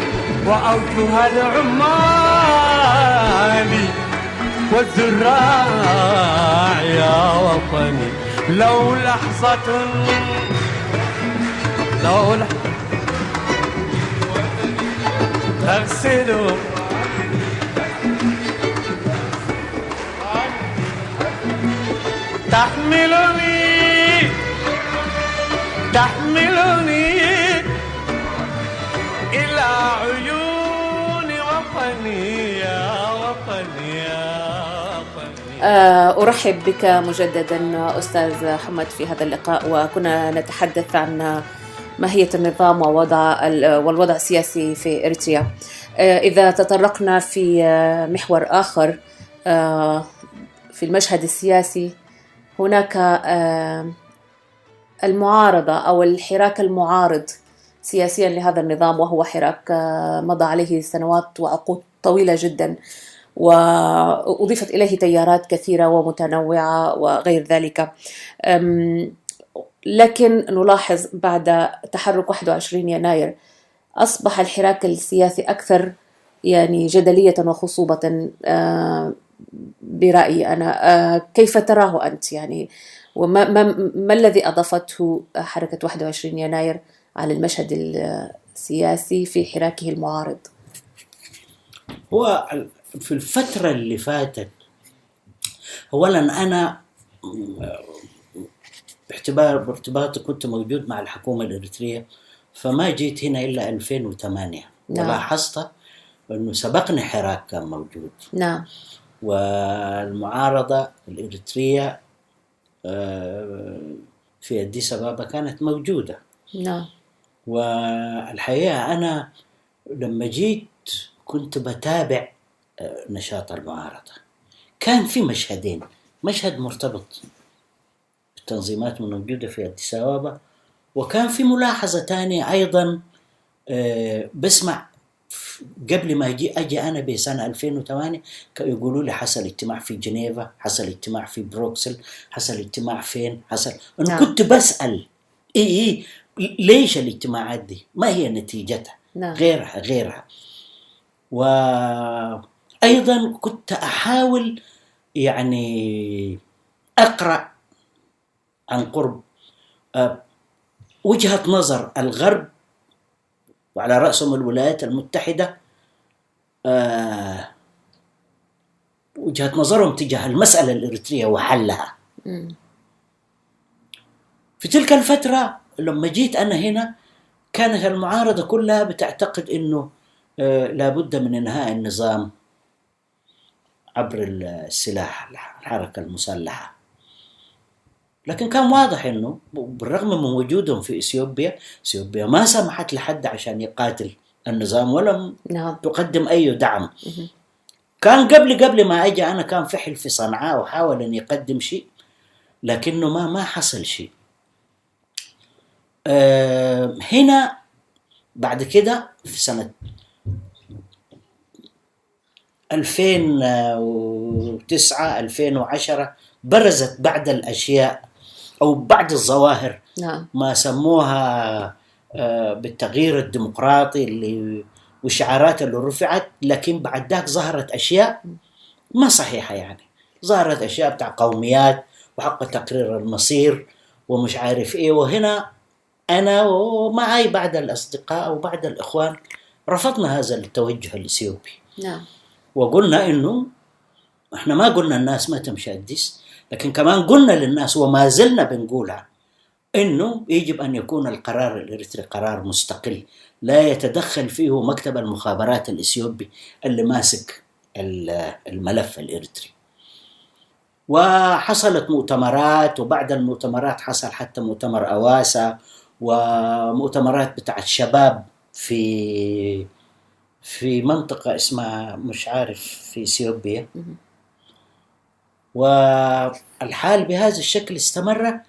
وأوجه العمال والزراع. يا وطني لو لحظة، لو تغسل تحملني إلى عيون وطني يا وطني يا وطني. أرحب بك مجددا أستاذ حمد في هذا اللقاء، وكنا نتحدث عن ماهية النظام والوضع السياسي في إريتريا. إذا تطرقنا في محور آخر في المشهد السياسي، هناك المعارضة أو الحراك المعارض سياسيا لهذا النظام، وهو حراك مضى عليه سنوات وعقود طويلة جدا، وأضيفت إليه تيارات كثيرة ومتنوعة وغير ذلك. لكن نلاحظ بعد تحرك 21 يناير أصبح الحراك السياسي أكثر يعني جدلية وخصوبة برأيي أنا. كيف تراه أنت يعني؟ ما الذي أضافته حركة 21 يناير على المشهد السياسي في حراكه المعارض؟ هو في الفترة اللي فاتت، أولا أنا بارتباطي كنت موجود مع الحكومة الإريترية، فما جيت هنا إلا 2008. نعم. ولاحظت أنه سبقني حراك كان موجود. نعم. والمعارضة الإريترية في أديس أبابا كانت موجودة. نعم. والحقيقة أنا لما جيت كنت بتابع نشاط المعارضة. كان في مشهدين، مشهد مرتبط بالتنظيمات الموجودة في أديس أبابا، وكان في ملاحظة تانية أيضا بسمع قبل ما أجي أنا بسنة 2008 يقولوا لي حصل اجتماع في جنيفا، حصل اجتماع في بروكسل، حصل اجتماع فين، حصل. أنا نعم. كنت بسأل إيه ليش الاجتماعات دي، ما هي نتيجتها؟ نعم. غيرها. وأيضا كنت أحاول يعني أقرأ عن قرب وجهة نظر الغرب، وعلى رأسهم الولايات المتحدة، وجهة نظرهم تجاه المسألة الإريترية وحلها. في تلك الفترة لما جيت أنا هنا كانت المعارضة كلها بتعتقد أنه لابد من إنهاء النظام عبر السلاح، الحركة المسلحة. لكن كان واضح أنه بالرغم من وجودهم في إثيوبيا ما سمحت لحد عشان يقاتل النظام ولم تقدم أي دعم. كان قبل ما أجي أنا كان فحل في صنعاء وحاول أن يقدم شيء، لكنه ما حصل شيء. هنا بعد كده في سنة 2009 2010 برزت بعض الأشياء أو بعض الظواهر ما سموها بالتغيير الديمقراطي اللي والشعارات اللي رفعت، لكن بعد ذاك ظهرت أشياء ما صحيحة. يعني ظهرت أشياء بتاع قوميات وحق تقرير المصير ومش عارف إيه. وهنا أنا ومعي بعض الأصدقاء وبعض الإخوان رفضنا هذا التوجه الإثيوبي. وقلنا إنه إحنا ما قلنا الناس ما تمشي أديس، لكن كمان قلنا للناس وما زلنا بنقولها إنه يجب أن يكون القرار الإريتري قرار مستقل لا يتدخل فيه مكتب المخابرات الإثيوبي اللي ماسك الملف الإريتري. وحصلت مؤتمرات، وبعد المؤتمرات حصل حتى مؤتمر أواسا ومؤتمرات بتاع الشباب في منطقة اسمها مش عارف في إثيوبيا. والحال بهذا الشكل استمر،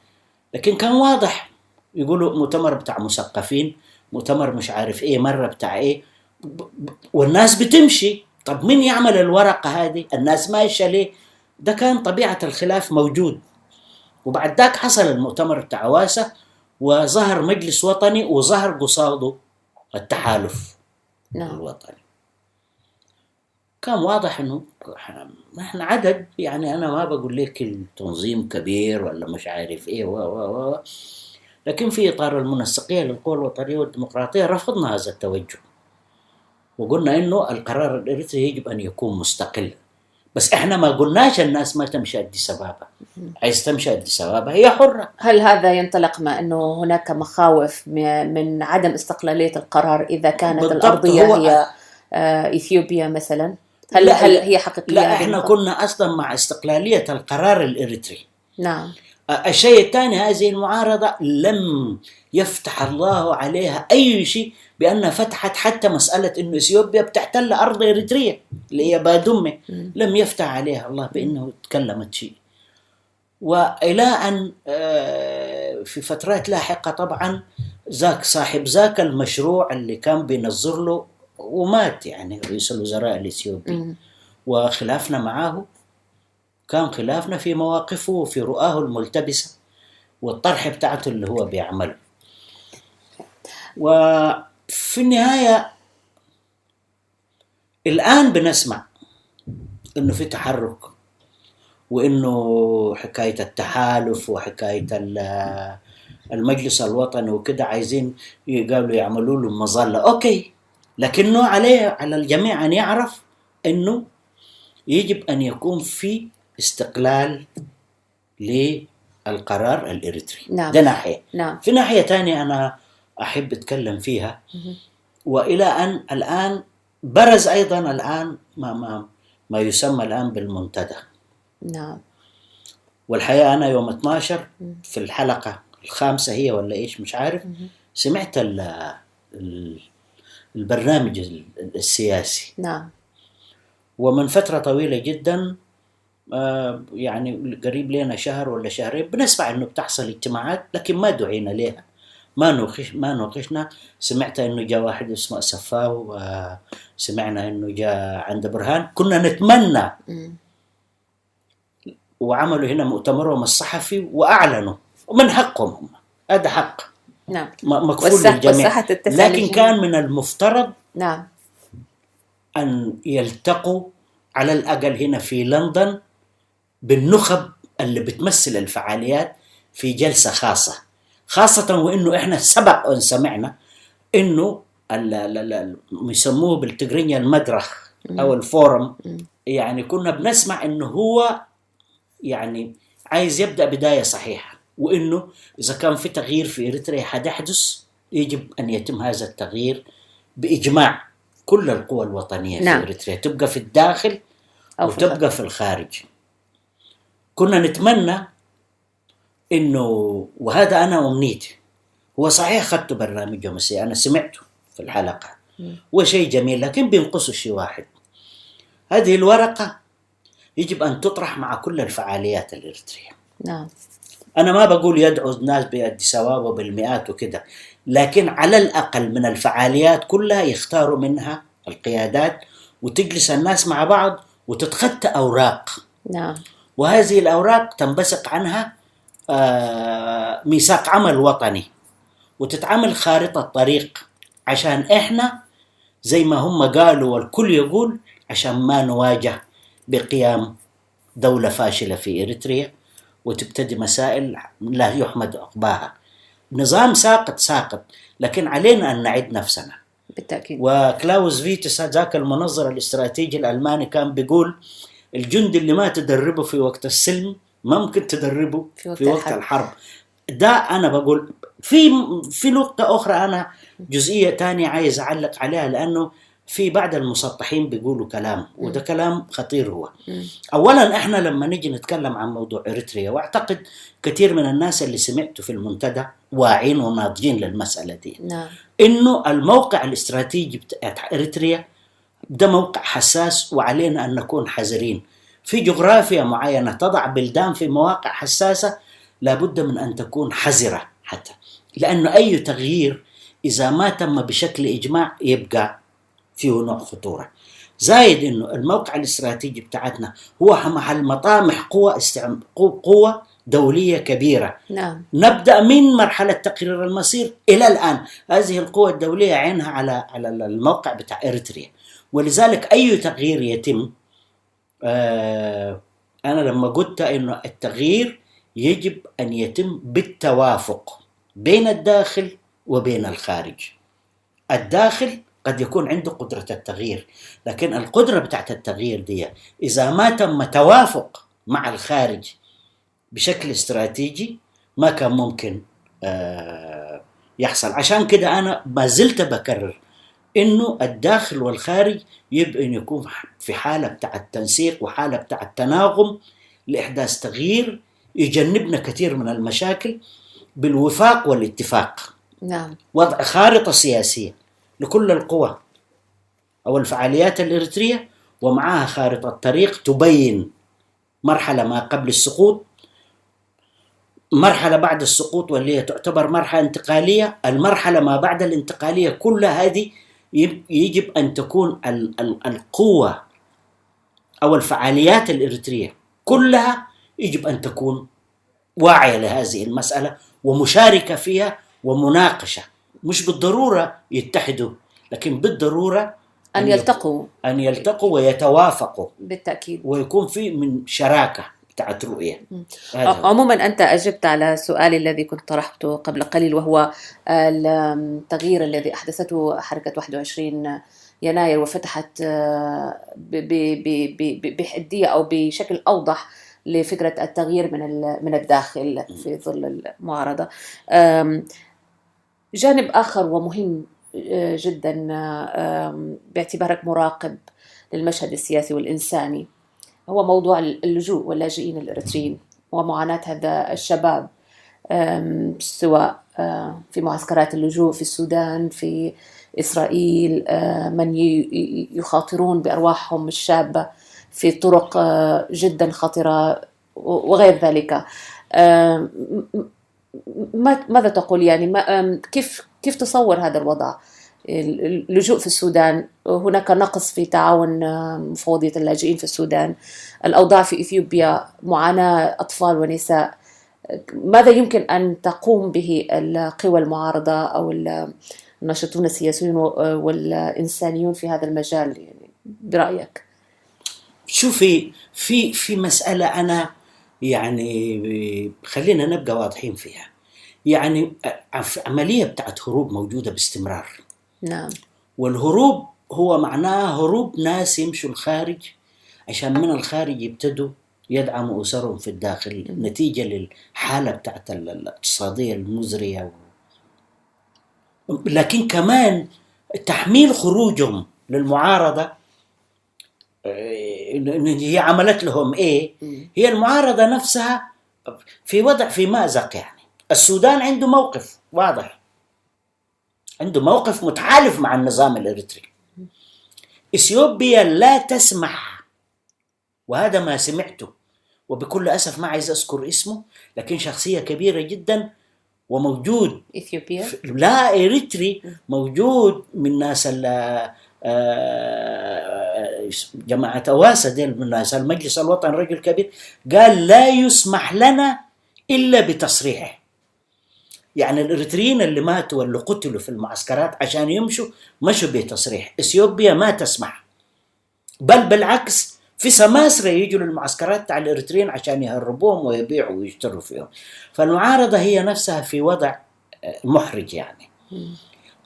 لكن كان واضح يقولوا مؤتمر بتاع مثقفين، مؤتمر مش عارف ايه، مرة بتاع ايه، والناس بتمشي. طب مين يعمل الورقة هذه؟ الناس ماشية ليه؟ ده كان طبيعة الخلاف موجود. وبعد ذاك حصل المؤتمر بتاع أواسا وظهر مجلس وطني وظهر قصاده التحالف الوطني. كان واضح انه احنا عدد، يعني انا ما بقول لك التنظيم كبير ولا مش عارف ايه لكن في اطار المنسقيه للقوى الوطنيه والديمقراطيه رفضنا هذا التوجه، وقلنا انه القرار الإريتري يجب ان يكون مستقل. بس احنا ما قلناش الناس ما تمشي أديس أبابا، عايز تمشي أديس أبابا هي حرة. هل هذا ينطلق ما انه هناك مخاوف من عدم استقلاليه القرار اذا كانت الارضيه هي اثيوبيا مثلا؟ هل هي حقيقية؟ لا، احنا كنا اصلا مع استقلالية القرار الإريتري. نعم. الشيء الثاني، هذه المعارضة لم يفتح الله عليها اي شيء بأنها فتحت حتى مسألة انه اثيوبيا بتحتل ارض إريتريا اللي هي بادومي، لم يفتح عليها الله بانه تكلمت شيء. وإلى أن في فترات لاحقة طبعا صاحب ذاك المشروع اللي كان بينظر له ومات، يعني رئيس الوزراء الإثيوبي. وخلافنا معه كان خلافنا في مواقفه وفي رؤاه الملتبسة والطرح بتاعته اللي هو بيعمله. وفي النهاية الآن بنسمع إنه في تحرك، وإنه حكاية التحالف وحكاية المجلس الوطني وكده عايزين قالوا يعملوا له مظلة. أوكي، لكنه على الجميع أن يعرف إنه يجب أن يكون في استقلال للقرار الإريتري. نعم. ده ناحية. نعم. في ناحية تانية أنا أحب أتكلم فيها، وإلى أن الآن برز أيضا الآن ما يسمى الآن بالمنتدى. نعم. والحقيقة أنا يوم 12 في الحلقة الخامسة هي ولا إيش مش عارف، سمعت البرنامج السياسي. نعم. ومن فترة طويلة جدا يعني قريب لنا شهر ولا شهرين بنسمع إنه بتحصل اجتماعات، لكن ما دعينا لها، ما نوقشنا. سمعت إنه جاء واحد اسمه سفاو، وسمعنا إنه جاء عند برهان. كنا نتمنى وعملوا هنا مؤتمرهم الصحفي وأعلنوا، ومن حقهم هم، هذا حق. نعم. مكفول للجميع، لكن كان من المفترض نعم أن يلتقوا على الأقل هنا في لندن بالنخب اللي بتمثل الفعاليات في جلسة خاصة وإنه إحنا سبق أن سمعنا إنه يسموه بالتقرينيا المدرخ أو الفورم، يعني كنا بنسمع إنه هو يعني عايز يبدأ بداية صحيحة، وإنه إذا كان في تغيير في إريتريا حيحدث يجب أن يتم هذا التغيير بإجماع كل القوى الوطنية. نعم. في إريتريا تبقى في الداخل أو تبقى في الخارج. كنا نتمنى إنه، وهذا أنا أمنيتي، هو صحيح خدت برنامج مسيء أنا سمعته في الحلقة وشيء جميل، لكن بينقصه شيء واحد. هذه الورقة يجب أن تطرح مع كل الفعاليات الإريترية. نعم. أنا ما بقول يدعو الناس بأديس أبابا بالمئات وكده، لكن على الأقل من الفعاليات كلها يختاروا منها القيادات وتجلس الناس مع بعض وتتخطى أوراق. نعم. وهذه الأوراق تنبثق عنها ميثاق عمل وطني، وتتعمل خارطة طريق عشان إحنا زي ما هم قالوا والكل يقول عشان ما نواجه بقيام دولة فاشلة في إريتريا وتبتدي مسائل لا يحمد عقباها. نظام ساقط، لكن علينا أن نعد نفسنا بالتأكيد. وكلاوس فيتس ذاك المنظر الاستراتيجي الألماني كان بيقول الجندي اللي ما تدربه في وقت السلم ممكن تدربه في وقت الحرب. ده أنا بقول. في نقطة أخرى أنا جزئية تانية عايز أعلق عليها، لأنه في بعض المسطحين بيقولوا كلام وده كلام خطير. هو أولا إحنا لما نيجي نتكلم عن موضوع إريتريا، وأعتقد كثير من الناس اللي سمعته في المنتدى واعين وناضجين للمسألة دي. نعم. إنه الموقع الاستراتيجي بتاع إريتريا ده موقع حساس، وعلينا أن نكون حذرين. في جغرافيا معينة تضع بلدان في مواقع حساسة لابد من أن تكون حذرة، حتى لأنه أي تغيير إذا ما تم بشكل إجماع يبقى فيه نوع خطورة. زايد إنه الموقع الاستراتيجي بتاعتنا هو محل مطامح قوة دولية كبيرة. نعم. نبدأ من مرحلة تقرير المصير إلى الآن هذه القوة الدولية عينها على الموقع بتاع إريتريا، ولذلك أي تغيير يتم أنا لما قلت إنه التغيير يجب أن يتم بالتوافق بين الداخل وبين الخارج. الداخل قد يكون عنده قدرة التغيير، لكن القدرة بتاعت التغيير دي إذا ما تم توافق مع الخارج بشكل استراتيجي ما كان ممكن يحصل. عشان كده أنا ما زلت بكرر إنه الداخل والخارج يبقى أن يكون في حالة بتاع التنسيق وحالة بتاع التناغم لإحداث تغيير يجنبنا كثير من المشاكل بالوفاق والاتفاق. نعم. وضع خارطة سياسية لكل القوى أو الفعاليات الإريترية، ومعها خارطة طريق تبين مرحلة ما قبل السقوط مرحلة بعد السقوط واللي هي تعتبر مرحلة انتقالية. المرحلة ما بعد الانتقالية كل هذه يجب أن تكون القوة أو الفعاليات الإريترية كلها يجب أن تكون واعية لهذه المسألة ومشاركة فيها ومناقشة. مش بالضرورة يتحدوا، لكن بالضرورة أن يلتقوا ويتوافقوا بالتأكيد، ويكون في من شراكة بتاعت رؤية. عموما أنت أجبت على سؤالي الذي كنت طرحته قبل قليل، وهو التغيير الذي أحدثته حركة 21 يناير وفتحت بحدية أو بشكل أوضح لفكرة التغيير من الداخل في ظل المعارضة. جانب آخر ومهم جدا باعتبارك مراقب للمشهد السياسي والإنساني هو موضوع اللجوء واللاجئين الإريتريين ومعاناة هذا الشباب، سواء في معسكرات اللجوء في السودان، في إسرائيل، من يخاطرون بأرواحهم الشابة في طرق جدا خطرة وغير ذلك. ماذا تقول يعني كيف تصور هذا الوضع؟ اللجوء في السودان، هناك نقص في تعاون مفوضية اللاجئين في السودان، الأوضاع في إثيوبيا، معاناة أطفال ونساء. ماذا يمكن أن تقوم به القوى المعارضة أو الناشطون السياسيون والإنسانيون في هذا المجال يعني برأيك؟ شوفي، في مسألة أنا يعني خلينا نبقى واضحين فيها. يعني عملية بتاعت هروب موجودة باستمرار. نعم. والهروب هو معناه هروب ناس يمشوا الخارج عشان من الخارج يبتدوا يدعموا أسرهم في الداخل نتيجة للحالة بتاعت الاقتصادية المزرية. لكن كمان تحميل خروجهم للمعارضة هي عملت لهم إيه؟ هي المعارضة نفسها في وضع في مأزق. يعني السودان عنده موقف واضح، عنده موقف متحالف مع النظام الإريتري. إثيوبيا لا تسمح، وهذا ما سمعته وبكل أسف ما عايز أذكر اسمه، لكن شخصية كبيرة جدا وموجود إثيوبيا لا إريتري، موجود من ناس جماعة أواسا ديل من ناس المجلس الوطني، رجل كبير، قال لا يسمح لنا إلا بتصريح. يعني الإريتريين اللي ماتوا واللي قتلوا في المعسكرات عشان يمشوا مشوا بتصريح. إثيوبيا ما تسمح، بل بالعكس في سماسرة يجوا للمعسكرات تاع الإريتريين عشان يهربوهم ويبيعوا ويشتروا فيهم. فالمعارضة هي نفسها في وضع محرج يعني.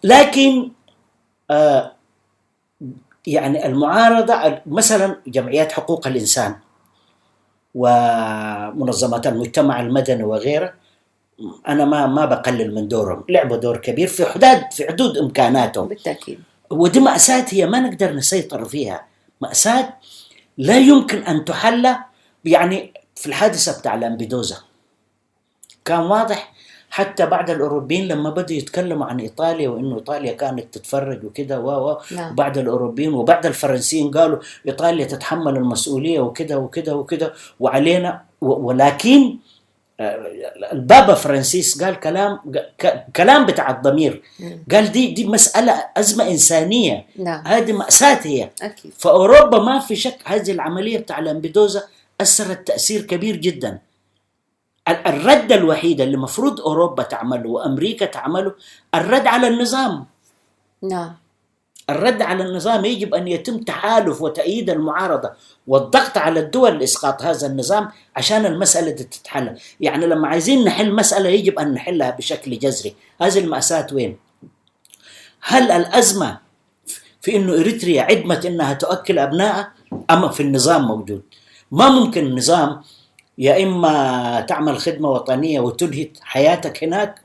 لكن يعني المعارضة مثلا جمعيات حقوق الإنسان ومنظمات المجتمع المدني وغيره، أنا ما بقلل من دورهم، لعبوا دور كبير في حدود إمكاناتهم بالتأكيد. ودي مأساة هي ما نقدر نسيطر فيها، مأساة لا يمكن أن تحل. يعني في الحادثة بتاع لامبيدوزا كان واضح حتى بعد الأوروبيين لما بدوا يتكلموا عن إيطاليا وإنه إيطاليا كانت تتفرج وكده نعم. وبعد الأوروبيين وبعد الفرنسيين قالوا إيطاليا تتحمل المسؤولية وكده وكده وكده وعلينا. ولكن البابا فرانسيس قال كلام بتاع الضمير، قال دي مسألة أزمة إنسانية. نعم. هذه مأساة هي. أكيد. فأوروبا ما في شك هذه العملية بتاع لامبيدوزا أثرت تأثير كبير جدا. الرد الوحيد اللي مفروض أوروبا تعمله وأمريكا تعمله الرد على النظام. نعم. الرد على النظام يجب أن يتم تحالف وتأييد المعارضة والضغط على الدول لإسقاط هذا النظام عشان المسألة تتحل. يعني لما عايزين نحل مسألة يجب أن نحلها بشكل جذري. هذه المأساة وين؟ هل الأزمة في إنه إريتريا عدمت إنها تؤكل أبنائها أما في النظام موجود؟ ما ممكن النظام يا إما تعمل خدمة وطنية وتنهي حياتك هناك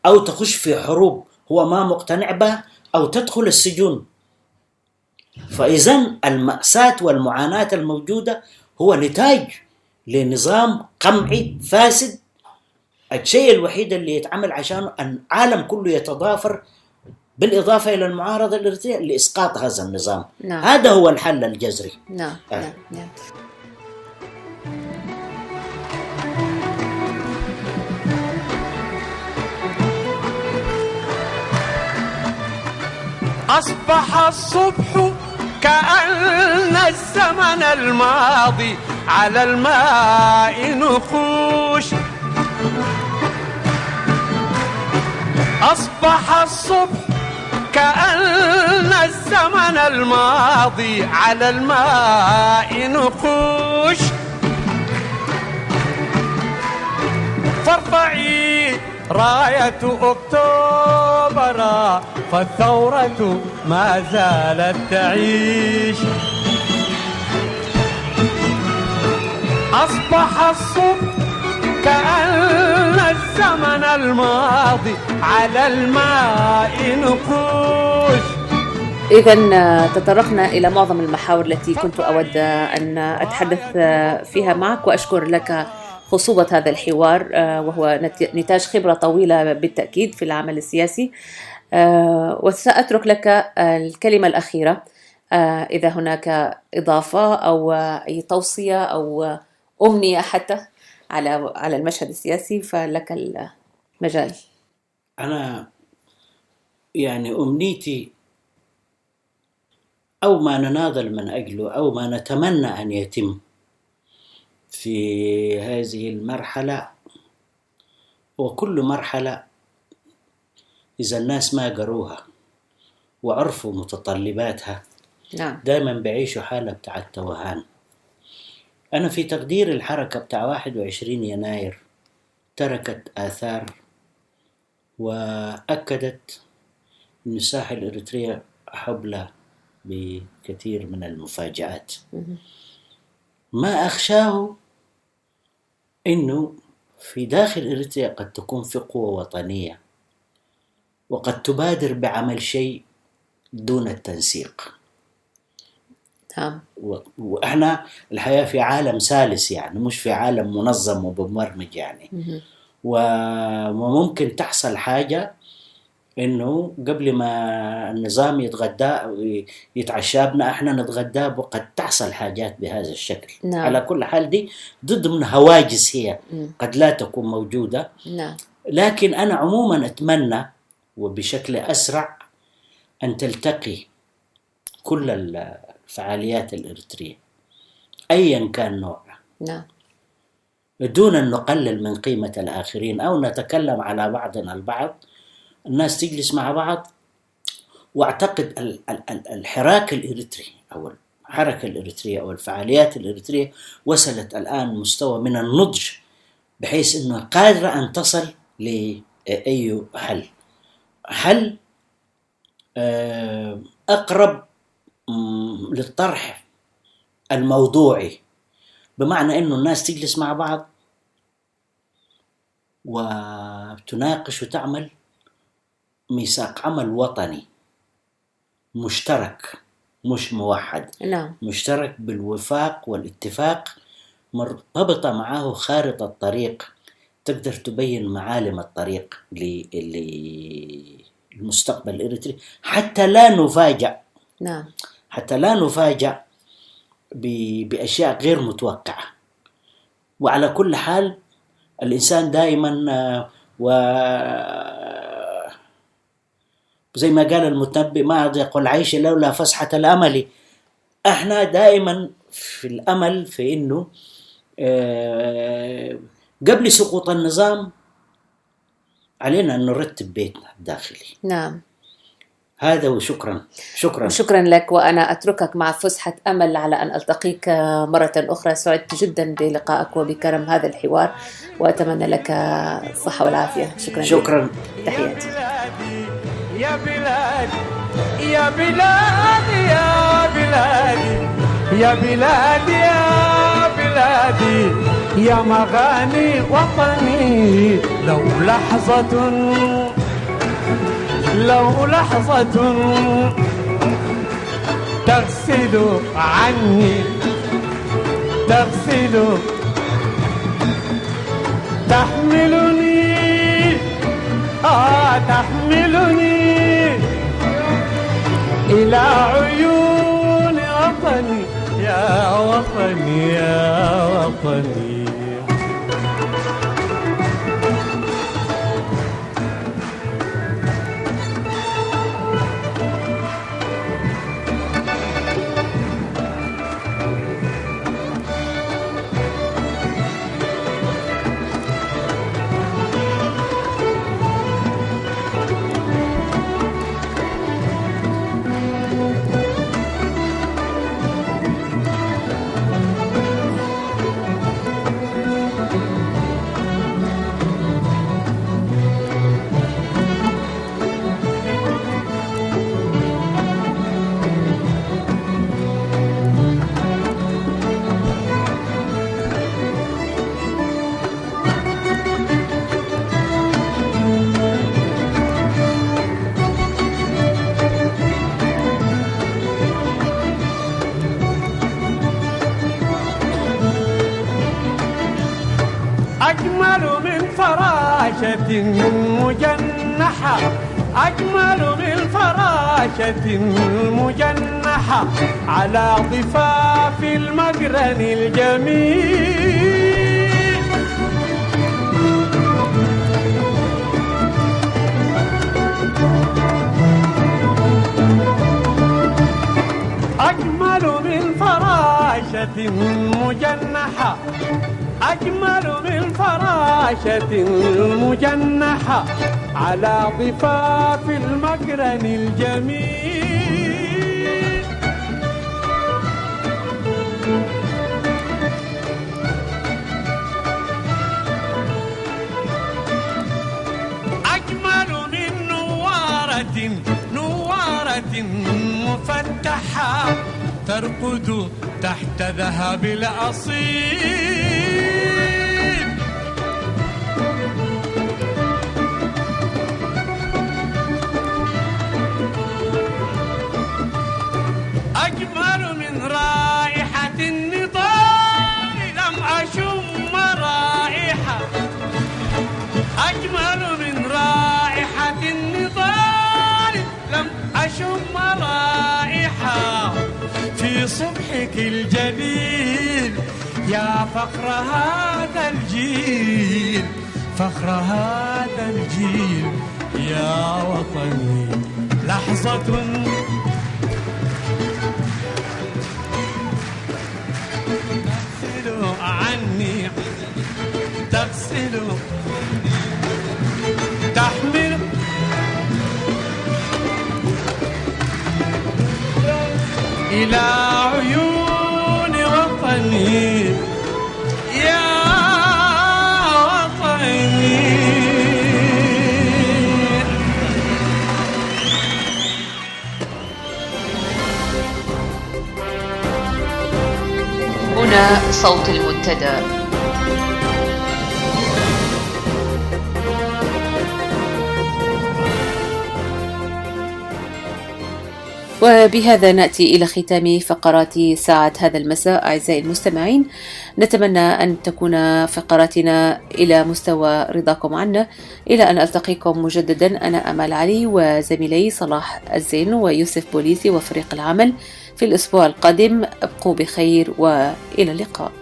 أو تخش في حروب هو ما مقتنع بها أو تدخل السجون. فإذن المأساة والمعاناة الموجودة هو نتاج لنظام قمعي فاسد. الشيء الوحيد اللي يتعمل عشان العالم كله يتضافر بالإضافة إلى المعارضة الإريترية لإسقاط هذا النظام. نعم. هذا هو الحل الجذري. نعم. نعم. نعم. أصبح الصبح كأن الزمن الماضي على الماء نقوش. أصبح الصبح كأن الزمن الماضي على الماء نقوش. فارفعي راية أكتوبر فالثورة ما زالت تعيش. أصبح الصبح كأن الزمن الماضي على الماء نقوش. إذا تطرقنا إلى معظم المحاور التي كنت أود أن أتحدث فيها معك، وأشكر لك خصوبة هذا الحوار، وهو نتاج خبرة طويلة بالتأكيد في العمل السياسي. وسأترك لك الكلمة الأخيرة، إذا هناك إضافة أو أي توصية أو أمنية حتى على المشهد السياسي، فلك المجال. أنا يعني أمنيتي أو ما نناضل من أجله أو ما نتمنى أن يتم في هذه المرحلة، وكل مرحلة إذا الناس ما قروها وعرفوا متطلباتها نعم. دائما بعيشوا حالة بتاع التوهان. أنا في تقدير الحركة بتاع 21 يناير تركت آثار وأكدت أن الساحة الإريترية حبلى بكثير من المفاجآت. ما أخشاه أنه في داخل إريتريا قد تكون في قوة وطنية وقد تبادر بعمل شيء دون التنسيق. وإحنا الحياة في عالم ثالث، يعني مش في عالم منظم ومبرمج يعني. وممكن تحصل حاجة إنه قبل ما النظام يتغدى يتعشابنا إحنا نتغدى، وقد تحصل حاجات بهذا الشكل. نعم. على كل حال دي ضد من هواجس هي قد لا تكون موجودة. نعم. لكن أنا عموما أتمنى وبشكل أسرع أن تلتقي كل الفعاليات الإريترية أيا كان نوعها. نعم. دون أن نقلل من قيمة الآخرين أو نتكلم على بعضنا البعض. الناس تجلس مع بعض، واعتقد الحراك الإريتري أو الحركة الإريترية أو الفعاليات الإريترية وصلت الآن مستوى من النضج بحيث أنه قادرة أن تصل لأي حل أقرب للطرح الموضوعي، بمعنى أنه الناس تجلس مع بعض وتناقش وتعمل ميثاق عمل وطني مشترك مش موحد. نعم. مشترك بالوفاق والاتفاق، مرتبطة معه خارطة الطريق تقدر تبين معالم الطريق للمستقبل الإريتري، حتى لا نفاجأ. نعم. حتى لا نفاجأ بأشياء غير متوقعة. وعلى كل حال الإنسان دائما زي ما قال المتنبي ما أضيق العيش لولا فسحة الأمل. احنا دائما في الأمل في إنه قبل سقوط النظام علينا أن نرتب بيتنا الداخلي. نعم. هذا وشكرا. شكرا لك، وأنا أتركك مع فسحة أمل على أن ألتقيك مرة أخرى. سعدت جدا بلقائك وبكرم هذا الحوار، وأتمنى لك الصحة والعافية. شكرا. تحياتي. يا بلادي يا بلادي يا بلادي يا بلادي يا بلادي يا مغاني وطني، لو لحظة تغسل عني، تحملني إلى عيون وطني يا وطني يا وطني. أجمل من فراشة مجنحة، أجمل من فراشة مجنحة على ضفاف المقرن الجميل. أجمل من فراشة مجنحة، أجمل من فراشة مجنحة على ضفاف المقرن الجميل. أجمل من نوارة، نوارة مفتحة ترقد تحت ذهب الأصيل. أجمل من رائحة النضال لم أشم رائحة، أجمل من رائحة النضال لم أشم رائحة في صبحك الجليل يا فخر هذا الجيل، فخر هذا الجيل يا وطني. لحظة تغسل عني، تغسل تحمل إلى عيون وطني يا وطني. هنا صوت المنتدى. وبهذا نأتي إلى ختام فقرات ساعة هذا المساء. أعزائي المستمعين، نتمنى أن تكون فقراتنا إلى مستوى رضاكم عنا. إلى أن ألتقيكم مجددا، أنا أمال علي وزميلي صلاح الزين ويوسف بوليسي وفريق العمل في الأسبوع القادم. ابقوا بخير وإلى اللقاء.